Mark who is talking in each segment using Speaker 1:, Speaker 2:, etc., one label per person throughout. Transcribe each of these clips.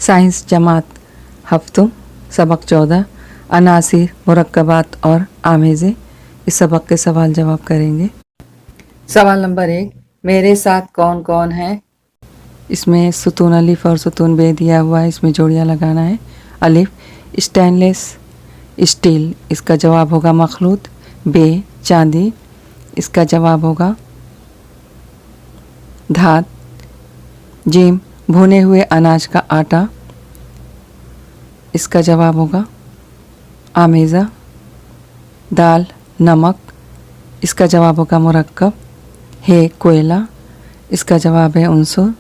Speaker 1: Science जमात हफ्तों सबक 14 अनासिर मुरक्कबात और आमेज़े। इस सबक के सवाल जवाब करेंगे। सवाल नंबर 1, मेरे साथ कौन कौन है। इसमें सुतून अलिफ और सुतून बे दिया हुआ है, इसमें जोड़ियाँ लगाना है। अलिफ स्टेनलेस स्टील, इसका जवाब होगा मखलूत। बे चांदी, इसका जवाब होगा धात। जीम भुने हुए अनाज का आटा, इसका जवाब होगा आमेज़ा। दाल नमक, इसका जवाब होगा मुरक्कब। है कोयला, इसका जवाब है उनसुर।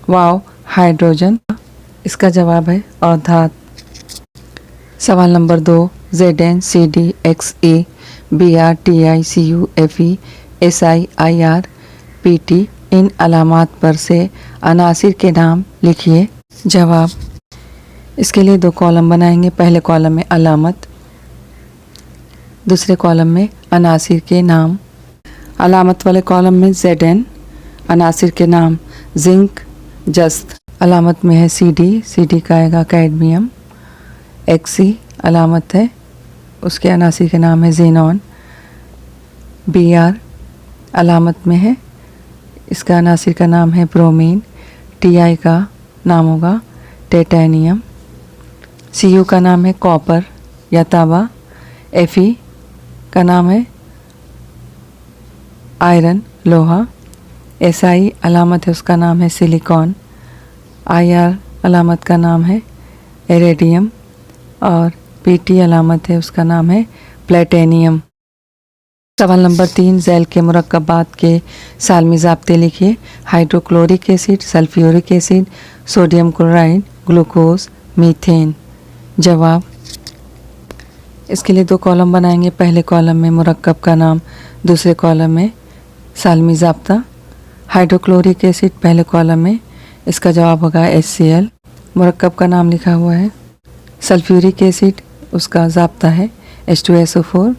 Speaker 1: वाव हाइड्रोजन, इसका जवाब है औधात। सवाल नंबर 2, ZNCDXA BRTICUFE SIIRPT इन अलामात पर से अनासिर के नाम लिखिए। जवाब, इसके लिए 2 कॉलम बनाएंगे। पहले कॉलम में अलामत, दूसरे कॉलम में अनासिर के नाम। अलामत वाले कॉलम में ZN, अनासिर के नाम जिंक जस्त। अलामत में है CD का आएगा कैडमियम। XE अलामत है, उसके अनासिर के नाम है ज़ेनॉन। BR अलामत में है, इसका अनासिर का नाम है ब्रोमीन। TI का नाम होगा टाइटेनियम। CU का नाम है कॉपर या तांबा। FE का नाम है आयरन लोहा। SI अलामत है, उसका नाम है सिलिकॉन। IR अलामत का नाम है इरेडियम और PT अलामत है, उसका नाम है प्लेटेनियम। सवाल नंबर 3, झैल के मुरक्कबात के सालमी ज़ाब्ते लिखिए। Hydrochloric acid, sulphuric acid, sodium chloride, glucose, methane. जवाब, इसके लिए 2 कॉलम बनाएंगे। पहले कॉलम में मुरक्कब का नाम, दूसरे कॉलम में सालमी ज़ाब्ता। हाइड्रोक्लोरिक एसिड पहले कॉलम में, इसका जवाब होगा HCl, मुरक्कब का नाम लिखा हुआ है। सल्फ्यूरिक एसिड, उसका ज़ाब्ता है H2SO4।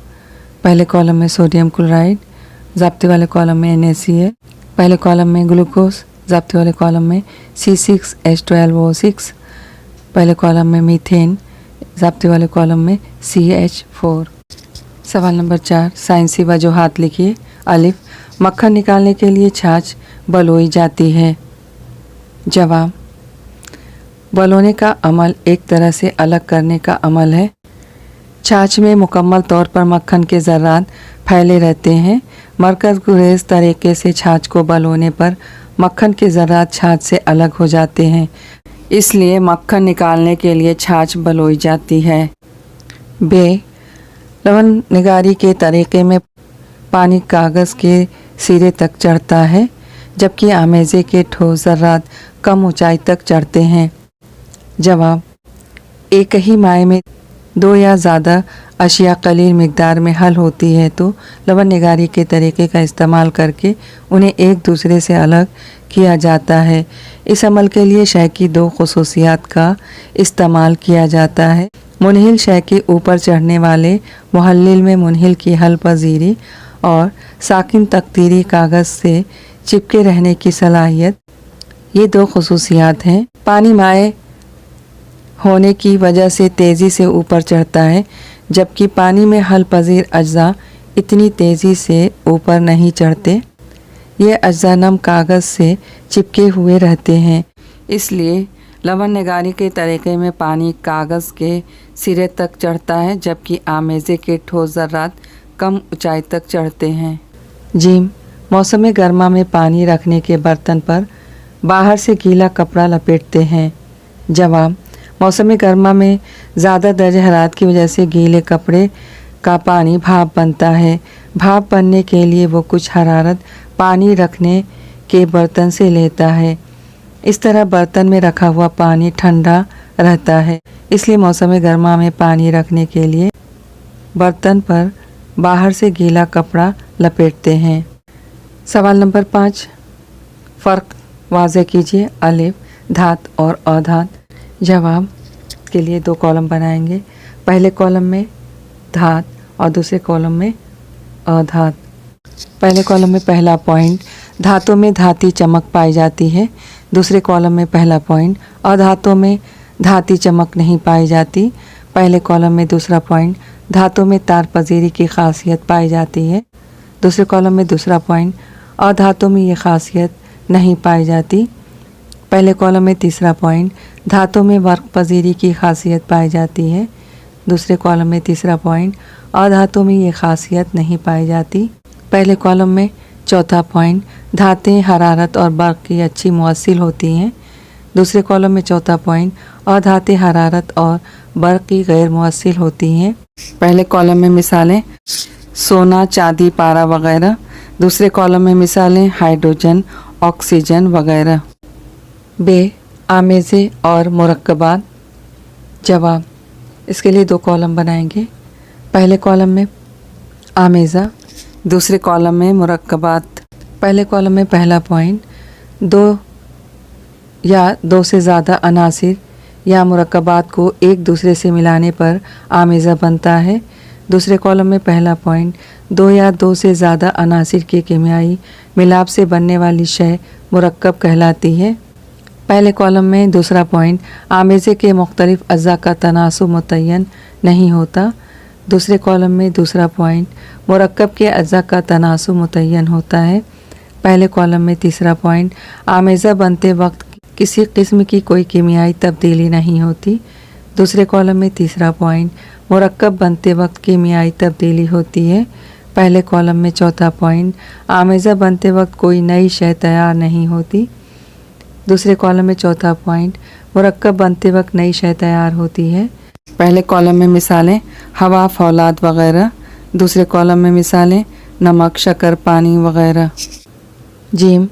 Speaker 1: पहले कॉलम में सोडियम क्लोराइड, ज़ाब्ते वाले कॉलम में NaCl। पहले कॉलम में ग्लूकोज, ज़ाब्ते वाले कॉलम में C6H12O6। पहले कॉलम में मीथेन, ज़ाब्ते वाले कॉलम में CH4। सवाल नंबर 4, साइंसी वजूहात लिखिए। अलिफ, मक्खन निकालने के लिए छाछ बलोई जाती है। जवाब, बलोने का अमल एक तरह से अलग करने का अमल है। छाछ में मुकम्मल तौर पर मक्खन के ज़र्रात फैले रहते हैं। मरकज़ गुरेज तरीके से छाछ को बलोने पर मक्खन के ज़र्रात छाछ से अलग हो जाते हैं, इसलिए मक्खन निकालने के लिए छाछ बलोई जाती है। बे लवण निगारी के तरीके में पानी कागज़ के सिरे तक चढ़ता है, जबकि आमेज़े के ठोस ज़र्रात कम ऊंचाई तक चढ़ते हैं। जवाब, एक ही माए में 2 या ज़्यादा अशिया कलील मिकदार में हल होती है तो लवण निगारी के तरीके का इस्तेमाल करके उन्हें एक दूसरे से अलग किया जाता है। इस अमल के लिए शय की 2 खुसूसियात का इस्तेमाल किया जाता है। मुनहिल शय के ऊपर चढ़ने वाले मुहल्लिल में मुनहिल की हल पजीरी और साकिन तकदीरी कागज़ से चिपके रहने की सलाहियत, ये 2 खुसूसियात हैं। पानी माए होने की वजह से तेज़ी से ऊपर चढ़ता है, जबकि पानी में हल पजीर अज्जा इतनी तेज़ी से ऊपर नहीं चढ़ते। ये अज्जा नम कागज़ से चिपके हुए रहते हैं, इसलिए लवण निगारी के तरीके में पानी कागज़ के सिरे तक चढ़ता है, जबकि आमेज़े के ठोस ज़र्रात कम ऊंचाई तक चढ़ते हैं। जीम, मौसम गर्मा में पानी रखने के बर्तन पर बाहर से गीला कपड़ा लपेटते हैं। जवाब, मौसम गर्मा में ज़्यादा दर्ज हरारत की वजह से गीले कपड़े का पानी भाप बनता है। भाप बनने के लिए वो कुछ हरारत पानी रखने के बर्तन से लेता है। इस तरह बर्तन में रखा हुआ पानी ठंडा रहता है, इसलिए मौसम गर्मा में पानी रखने के लिए बर्तन पर बाहर से गीला कपड़ा लपेटते हैं। सवाल नंबर 5, फ़र्क वाज़े कीजिए। अलिफ, धात और अधात। जवाब के लिए 2 कॉलम बनाएंगे। पहले कॉलम में धात और दूसरे कॉलम में अधात। पहले कॉलम में पहला पॉइंट, धातु में धाती चमक पाई जाती है। दूसरे कॉलम में पहला पॉइंट, अधातु में धाती चमक नहीं पाई जाती। पहले कॉलम में दूसरा पॉइंट, धातु में तार पजीरी की खासियत पाई जाती है। दूसरे कॉलम में दूसरा पॉइंट, अधातु में ये खासियत नहीं पाई जाती। पहले कॉलम में तीसरा पॉइंट, धातु में वर्क पजीरी की खासियत पाई जाती है। दूसरे कॉलम में तीसरा पॉइंट, अधातु में ये खासियत नहीं पाई जाती। पहले कॉलम में चौथा पॉइंट, धातें हरारत और बर्क की अच्छी मुअस्सिल होती हैं। दूसरे कॉलम में चौथा पॉइंट, अधातें हरारत और बर्क की गैर मुअस्सिल होती हैं। पहले कॉलम में मिसालें सोना, चांदी, पारा वगैरह। दूसरे कॉलम में मिसालें हाइड्रोजन, ऑक्सीजन वगैरह। बे, आमेज़े और मुरक्कबात। जवाब, इसके लिए 2 कॉलम बनाएंगे। पहले कॉलम में आमेज़ा, दूसरे कॉलम में मुरक्कबात। पहले कॉलम में पहला पॉइंट, 2 या 2 से ज़्यादा अनासिर या मुरक्कबात को एक दूसरे से मिलाने पर आमेज़ा बनता है। दूसरे कॉलम में पहला पॉइंट, 2 या 2 से ज़्यादा अनासिर के कीमियाई मिलाप से बनने वाली शय मुरक्कब कहलाती है। पहले कॉलम में दूसरा पॉइंट, आमेज़े के मुख्तलिफ अज़्ज़ा का तनासुब मुतय्यन नहीं होता। दूसरे कॉलम में दूसरा पॉइंट, मुरक्कब के अज़्ज़ा का तनासुब मुतय्यन होता है। पहले कॉलम में तीसरा पॉइंट, आमेज़ा बनते वक्त किसी किस्म की कोई कीमियाई तब्दीली नहीं होती। दूसरे कॉलम में तीसरा पॉइंट, मुरक्कब बनते वक्त कीमियाई तब्दीली होती है। पहले कॉलम में चौथा पॉइंट, आमेज़ा बनते वक्त कोई नई शय तैयार नहीं होती। दूसरे कॉलम में चौथा पॉइंट, मुरक्कब बनते वक्त नई शय तैयार होती है। पहले कॉलम में मिसालें हवा, फौलाद वगैरह। दूसरे कॉलम में मिसालें नमक, शक्कर, पानी वगैरह। जीम,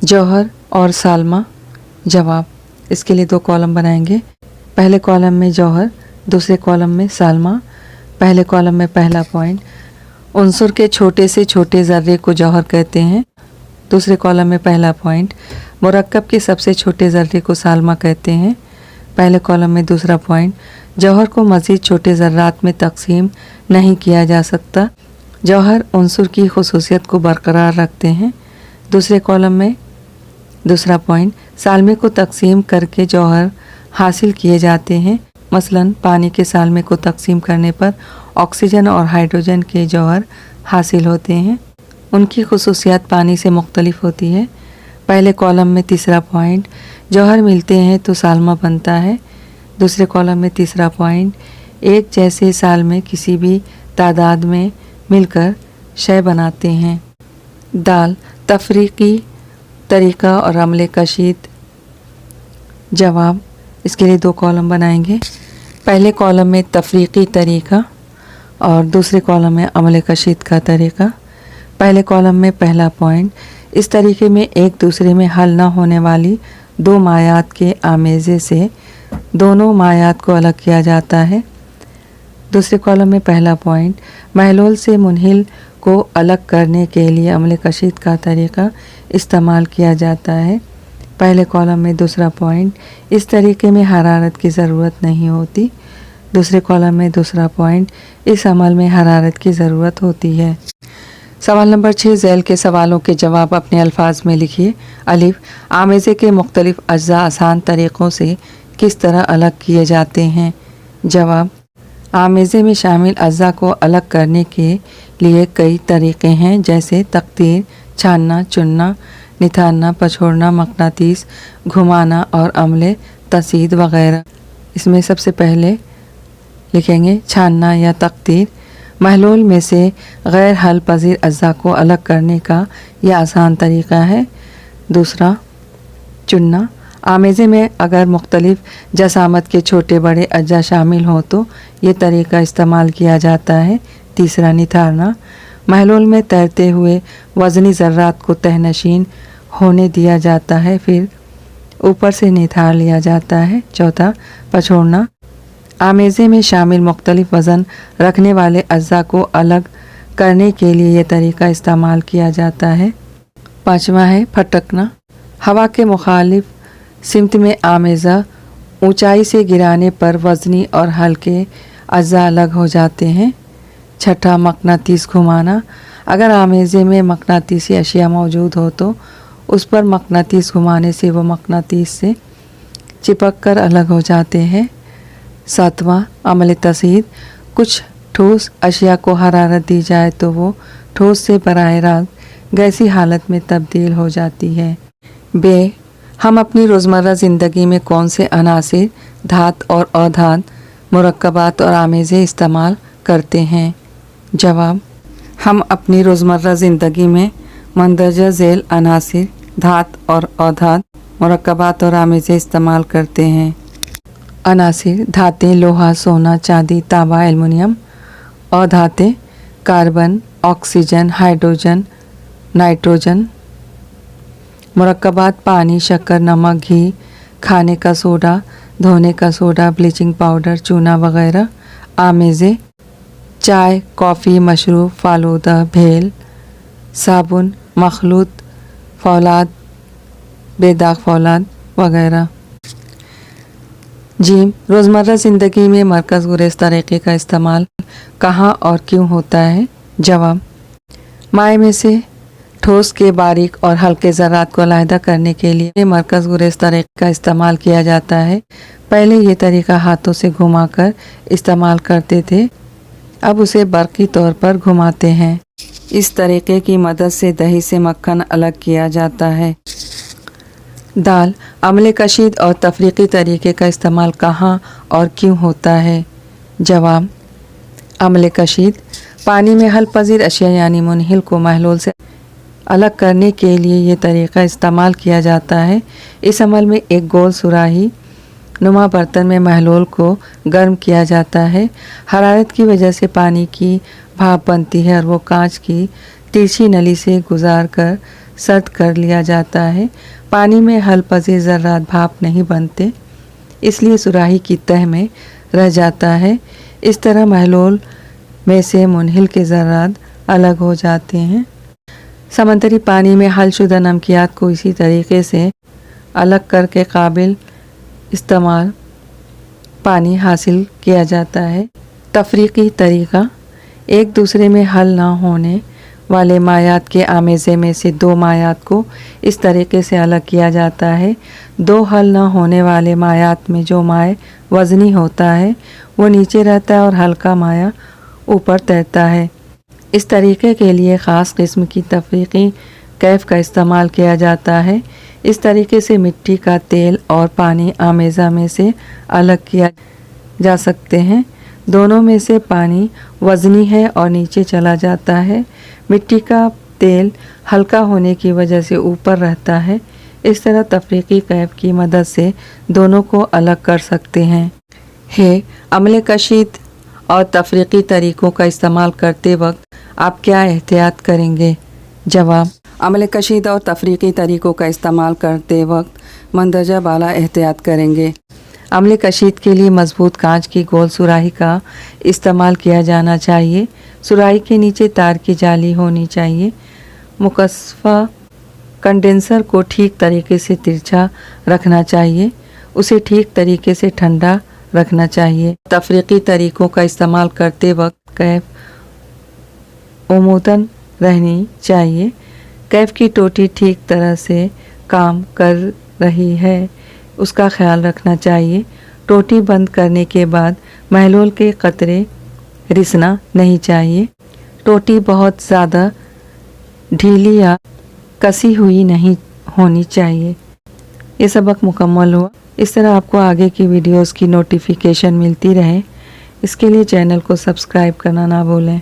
Speaker 1: जौहर और सालमा। जवाब, इसके लिए 2 कॉलम बनाएंगे। पहले कॉलम में जौहर, दूसरे कॉलम में सालमा। पहले कॉलम में पहला पॉइंट, उन्सुर के छोटे से छोटे ज़र्रे को जौहर कहते हैं। दूसरे कॉलम में पहला पॉइंट, मुरक्कब के सबसे छोटे ज़र्रे को सालमा कहते हैं। पहले कॉलम में दूसरा पॉइंट, जौहर को मज़ीद छोटे ज़र्रात में तकसीम नहीं किया जा सकता। जौहर उन्सुर की खुसूसियत को बरकरार रखते हैं। दूसरे कॉलम में दूसरा पॉइंट, सालमे को तकसीम करके जौहर हासिल किए जाते हैं। मसलन पानी के सालमे को तकसीम करने पर ऑक्सीजन और हाइड्रोजन के जौहर हासिल होते हैं। उनकी खुसूसियात पानी से मुख्तलिफ होती है। पहले कॉलम में तीसरा पॉइंट, जौहर मिलते हैं तो सालमा बनता है। दूसरे कॉलम में तीसरा पॉइंट, एक जैसे सालमे किसी भी तादाद में मिलकर शय बनाते हैं। दाल, तफरीकी तरीक़ा और अमले कशीद। जवाब, इसके लिए 2 कॉलम बनाएंगे। पहले कॉलम में तफरीकी तरीक़ा और दूसरे कॉलम में अमले कशीद का तरीक़ा। पहले कॉलम में पहला पॉइंट, इस तरीके में एक दूसरे में हल न होने वाली 2 मायात के आमेज़े से दोनों मायात को अलग किया जाता है। दूसरे कॉलम में पहला पॉइंट, महलूल से मुनहिल को अलग करने के लिए अमले कशीद का तरीक़ा इस्तेमाल किया जाता है। पहले कॉलम में दूसरा पॉइंट, इस तरीके में हरारत की ज़रूरत नहीं होती। दूसरे कॉलम में दूसरा पॉइंट, इस अमल में हरारत की ज़रूरत होती है। सवाल नंबर 6, झैल के सवालों के जवाब अपने अल्फाज में लिखिए। अलिफ, आमेज़े के मुख्तलिफ अज्जा आसान तरीक़ों से किस तरह अलग किए जाते हैं। जवाब, आमेज़े में शामिल अज्जा को अलग करने के लिए कई तरीक़े हैं, जैसे तक़दीर, छानना, चुनना, निथारना, पछोड़ना, मकनातीस, घुमाना और अमले तसीद वगैरह। इसमें सबसे पहले लिखेंगे छानना या तक़दीर। महलूल में से गैर हल पजीर अज्जा को अलग करने का यह आसान तरीक़ा है। दूसरा, चुनना। आमेज़े में अगर मुख्तलिफ जसामत के छोटे बड़े अज्जा शामिल हों तो ये तरीक़ा इस्तेमाल किया जाता है। तीसरा, निथारना। महलूल में तैरते हुए वज़नी ज़र्रात को तहनशीन होने दिया जाता है, फिर ऊपर से निथार लिया जाता है। चौथा, पछोड़ना। आमेज़े में शामिल मुख्तलिफ वज़न रखने वाले अज्जा को अलग करने के लिए यह तरीक़ा इस्तेमाल किया जाता है। पाँचवा है फटकना। हवा के मुखालिफ सिमत में आमेज़ा ऊंचाई से गिराने पर वज़नी और हल्के अज्जा अलग हो जाते हैं। छठा, मकनातीस घुमाना। अगर आमेज़े में मकनातीसी अशिया मौजूद हो तो उस पर मकनातीस घुमाने से वो मकनातीस से चिपक कर अलग हो जाते हैं। 7वां अमल तस्हीर, कुछ ठोस अशिया को हरारत दी जाए तो वो ठोस से बराह रास्त गैसी हालत में तब्दील हो जाती है। बे, हम अपनी रोज़मर्रा ज़िंदगी में कौन से अनासिर, धात और अधात, मुरक्कबात और आमेज़े इस्तेमाल करते हैं? जवाब, हम अपनी रोज़मर्रा ज़िंदगी में मंदरजा झेल अनासिर, धात और अधात, मुरक्कबात और आमेज़े इस्तेमाल करते हैं। अनासिर: धातें लोहा, सोना, चांदी, तांबा, एल्युमिनियम। अधातें: कार्बन, ऑक्सीजन, हाइड्रोजन, नाइट्रोजन। मुरक्कबात: पानी, शक्कर, नमक, घी, खाने का सोडा, धोने का सोडा, ब्लीचिंग पाउडर, चूना वगैरह। आमेज़े: चाय, कॉफ़ी, मशरूब, फालूदा, भेल, साबुन, मखलूत, फौलाद, बेदाग फौलाद वगैरह। जीम, रोज़मर्रा ज़िंदगी में मरकज़ गुरेज़ तरीक़े का इस्तेमाल कहाँ और क्यों होता है? जवाब, माए में से ठोस के बारीक और हल्के ज़रात को अलहदा करने के लिए मरकज़ गुरेज़ तरीक़े का इस्तेमाल किया जाता है। पहले ये तरीक़ा हाथों से घुमाकर इस्तेमाल करते थे, अब उसे बरक़ी तौर पर घुमाते हैं। इस तरीक़े की मदद से दही से मक्खन अलग किया जाता है। दाल, अमले कशीद और तफरीक़ी तरीक़े का इस्तेमाल कहाँ और क्यों होता है? जवाब, अमले कशीद, पानी में हल पजीर अशिया यानी मुनहिल को महलूल से अलग करने के लिए ये तरीक़ा इस्तेमाल किया जाता है। इस अमल में एक गोल सुराही नुमा बर्तन में महलूल को गर्म किया जाता है। हरारत की वजह से पानी की भाप बनती है और वो कांच की तिरछी नली से गुजार कर सर्द कर लिया जाता है। पानी में हल पजीर ज़र्रात भाप नहीं बनते, इसलिए सुराही की तह में रह जाता है। इस तरह महलूल में से मुनहिल के ज़र्रात अलग हो जाते हैं। समंदरी पानी में हल शुदा नमकियात को इसी तरीके से अलग करके काबिल इस्तेमाल पानी हासिल किया जाता है। तफरीक़ी तरीक़ा, एक दूसरे में हल ना होने वाले मायात के आमेज़े में से दो मायात को इस तरीके से अलग किया जाता है। दो हल ना होने वाले मायात में जो माए वज़नी होता है वो नीचे रहता है और हल्का माया ऊपर तैरता है। इस तरीके के लिए ख़ास किस्म की तफरीक़ी कैफ़ का इस्तेमाल किया जाता है। इस तरीके से मिट्टी का तेल और पानी आमेज़ा में से अलग किया जा सकते हैं। दोनों में से पानी वज़नी है और नीचे चला जाता है। मिट्टी का तेल हल्का होने की वजह से ऊपर रहता है। इस तरह तफरीक़ी कैफ़ की मदद से दोनों को अलग कर सकते हैं। अमले कशीद और तफरीक़ी तरीक़ों का इस्तेमाल करते वक्त आप क्या एहतियात करेंगे? जवाब, अमले कशीद और तफरीक़ी तरीक़ों का इस्तेमाल करते वक्त मंदरजा बाला एहतियात करेंगे। अमले कशीद के लिए मज़बूत कांच की गोल सुराही का इस्तेमाल किया जाना चाहिए। सुराही के नीचे तार की जाली होनी चाहिए। मुकस्फा कंडेंसर को ठीक तरीके से तिरछा रखना चाहिए। उसे ठीक तरीके से ठंडा रखना चाहिए। तफरीक़ी तरीक़ों का इस्तेमाल करते वक्त कैफ़ उमूदन रहनी चाहिए। कैफ़ की टोटी ठीक तरह से काम कर रही है, उसका ख्याल रखना चाहिए। टोटी बंद करने के बाद महलूल के कतरे रिसना नहीं चाहिए। टोटी बहुत ज़्यादा ढीली या कसी हुई नहीं होनी चाहिए। ये सबक मुकम्मल हुआ। इस तरह आपको आगे की वीडियोस की नोटिफिकेशन मिलती रहे, इसके लिए चैनल को सब्सक्राइब करना ना भूलें।